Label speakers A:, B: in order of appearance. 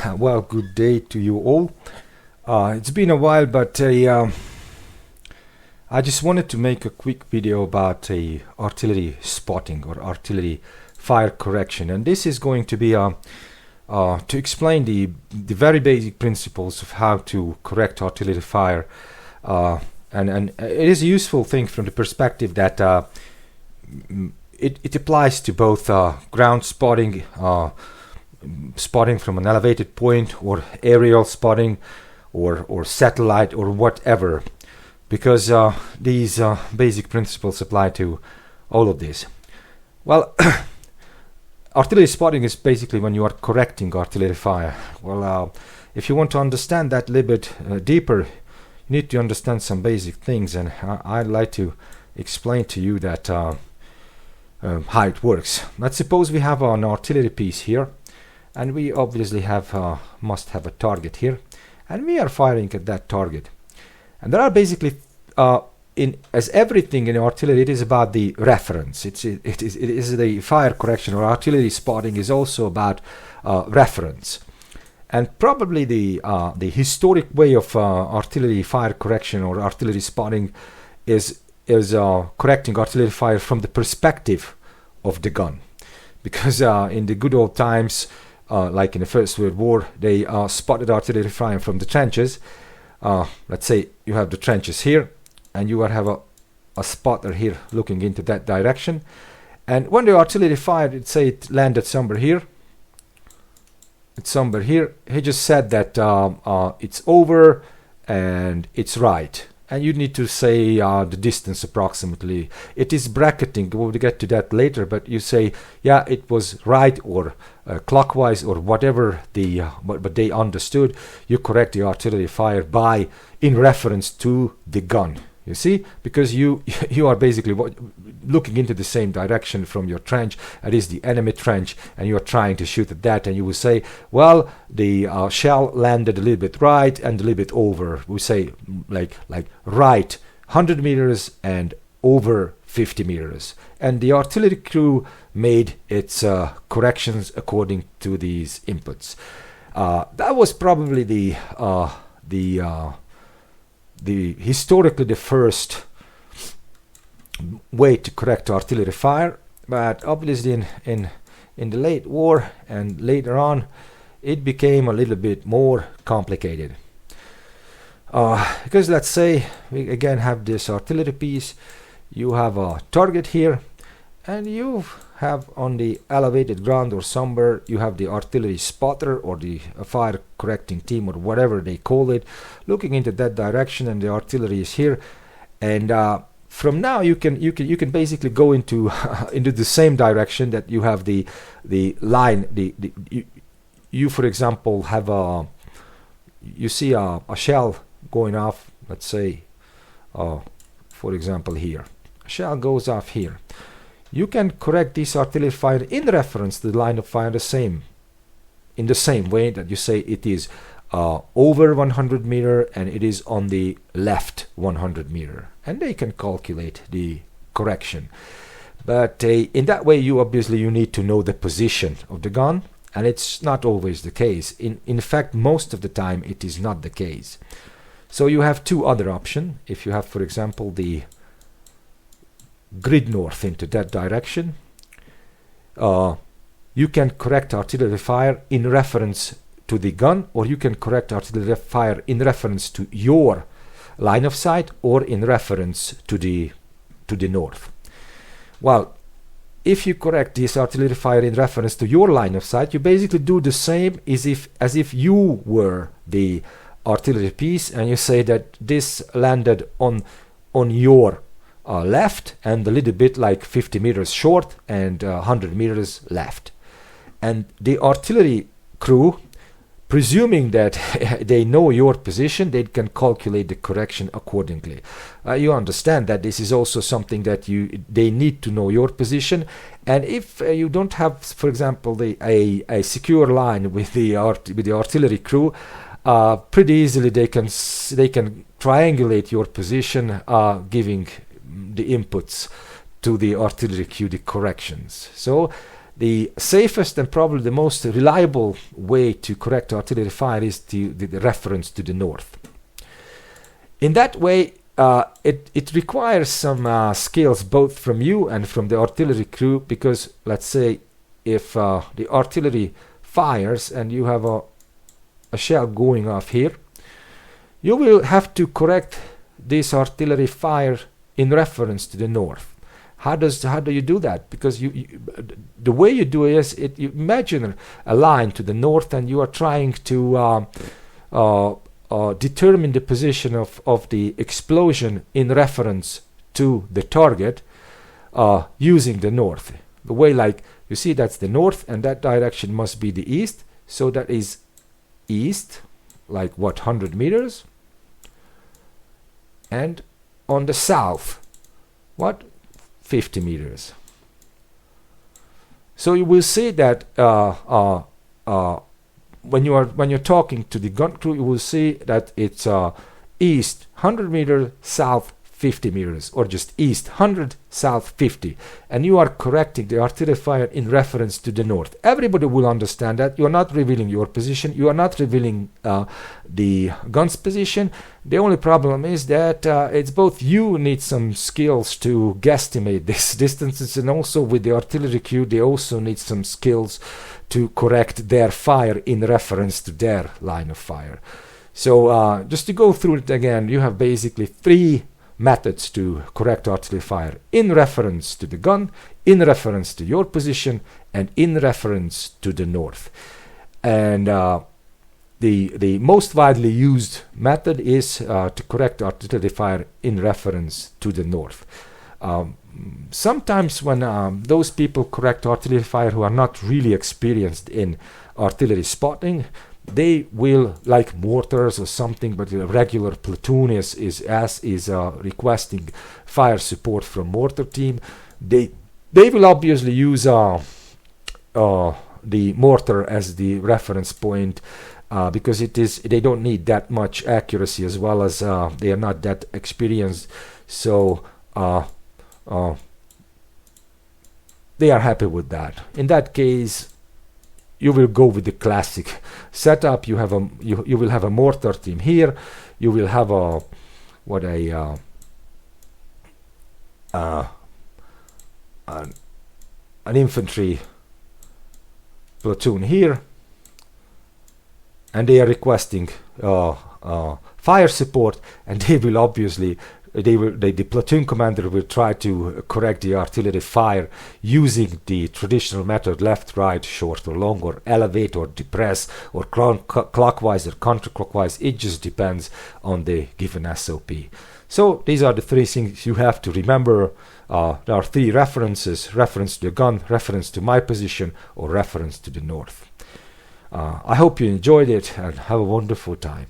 A: Well, good day to you all. It's been a while, but I just wanted to make a quick video about artillery spotting or artillery fire correction, and this is going to be to explain the very basic principles of how to correct artillery fire, and it is a useful thing from the perspective that it applies to both ground spotting, spotting from an elevated point, or aerial spotting, or satellite, or whatever, because these basic principles apply to all of these. Well, artillery spotting is basically when you are correcting artillery fire. Well, if you want to understand that a little bit deeper, you need to understand some basic things, and I'd like to explain to you that how it works. Let's suppose we have an artillery piece here, and we obviously must have a target here, and we are firing at that target. And there are basically as everything in artillery, it is about the reference. It is the fire correction or artillery spotting is also about reference. And probably the historic way of artillery fire correction or artillery spotting is correcting artillery fire from the perspective of the gun, because in the good old times, like in the First World War, they spotted artillery fire from the trenches. Let's say you have the trenches here, and you have a spotter here looking into that direction. And when the artillery fired, let's say it landed somewhere here. It's somewhere here. He just said that it's over and it's right. And you need to say the distance approximately. It is bracketing. We'll get to that later. But you say, yeah, it was right, or clockwise, or whatever but they understood. You correct the artillery fire in reference to the gun. You see, because you are basically looking into the same direction from your trench. That is the enemy trench, and you are trying to shoot at that. And you will say, well, the shell landed a little bit right and a little bit over. We say like right 100 meters and over 50 meters. And the artillery crew made its corrections according to these inputs. That was probably historically the first way to correct artillery fire, but obviously in the late war and later on it became a little bit more complicated, because let's say we again have this artillery piece. You have a target here, and you have on the elevated ground or somewhere, you have the artillery spotter or the fire correcting team or whatever they call it, looking into that direction, and the artillery is here. And from now you can basically go into into the same direction that you have the line. You for example have you see a shell going off. Let's say, for example, here a shell goes off here. You can correct this artillery fire in reference to the line of fire in the same way that you say it is over 100 meter and it is on the left 100 meter, and they can calculate the correction. But in that way, you need to know the position of the gun, and it's not always the case. In fact, most of the time it is not the case. So you have two other options. If you have, for example, the grid north into that direction, you can correct artillery fire in reference to the gun, or you can correct artillery fire in reference to your line of sight, or in reference to the north. Well, if you correct this artillery fire in reference to your line of sight, you basically do the same as if you were the artillery piece, and you say that this landed on your left, and a little bit like 50 meters short and 100 meters left. And the artillery crew, presuming that they know your position, they can calculate the correction accordingly. You understand that this is also something that they need to know your position. And if you don't have, for example, a secure line with the artillery crew, pretty easily they can triangulate your position, giving the inputs to the artillery crew the corrections. So the safest and probably the most reliable way to correct artillery fire is the reference to the north. In that way, it requires some skills both from you and from the artillery crew, because let's say if the artillery fires and you have a shell going off here, you will have to correct this artillery fire in reference to the north. How do you do that? Because the way you do it is you imagine a line to the north, and you are trying to determine the position of the explosion in reference to the target using the north. The way, like you see, that's the north, and that direction must be the east. So that is east, like what, 100 meters, and on the south, what, 50 meters. So you will see that when you're talking to the gun crew, you will see that it's east 100 meters, south 50 meters, or just east 100, south 50, and you are correcting the artillery fire in reference to the north. Everybody will understand that. You are not revealing your position, you are not revealing the gun's position. The only problem is that it's both you need some skills to guesstimate these distances, and also with the artillery crew, they also need some skills to correct their fire in reference to their line of fire. So just to go through it again, you have basically 3 methods to correct artillery fire: in reference to the gun, in reference to your position, and in reference to the north. And the most widely used method is to correct artillery fire in reference to the north. Sometimes when those people correct artillery fire who are not really experienced in artillery spotting, they will, like mortars or something, but a regular platoon is requesting fire support from mortar team. They will obviously use the mortar as the reference point, because they don't need that much accuracy, as well as they are not that experienced. So they are happy with that. In that case, you will go with the classic setup. You will have a mortar team here. You will have an infantry platoon here, and they are requesting fire support, and they will obviously the platoon commander will try to correct the artillery fire using the traditional method: left, right, short or long, or elevate or depress, or clockwise or counterclockwise. It just depends on the given SOP. So these are the 3 things you have to remember. There are 3 references: reference to the gun, reference to my position, or reference to the north. I hope you enjoyed it, and have a wonderful time.